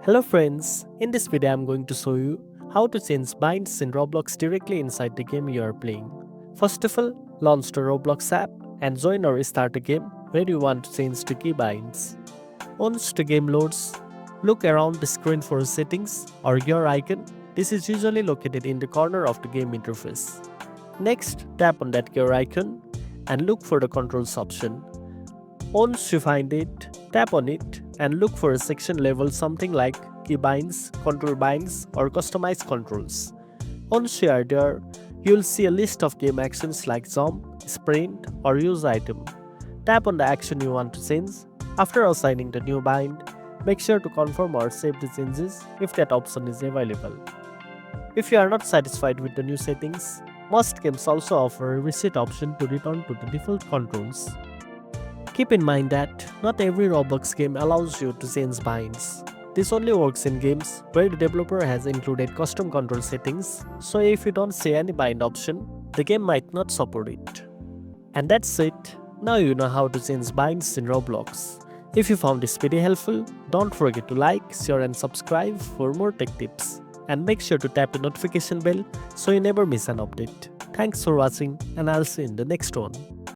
Hello friends, in this video I'm going to show you how to change binds in Roblox directly inside the game you are playing. First of all, launch the Roblox app and join or start a game where you want to change to keybinds. Once the game loads, look around the screen for settings or gear icon. This is usually located in the corner of the game interface. Next, tap on that gear icon and look for the controls option. Once you find it, tap on it and look for a section labeled something like Keybinds, Control Binds or Customize Controls. Once you are there, you will see a list of game actions like jump, sprint or use item. Tap on the action you want to change. After assigning the new bind, make sure to confirm or save the changes if that option is available. If you are not satisfied with the new settings, most games also offer a reset option to return to the default controls. Keep in mind that not every Roblox game allows you to change binds. This only works in games where the developer has included custom control settings, so if you don't see any bind option, the game might not support it. And that's it. Now you know how to change binds in Roblox. If you found this video helpful, don't forget to like, share and subscribe for more tech tips. And make sure to tap the notification bell so you never miss an update. Thanks for watching and I'll see you in the next one.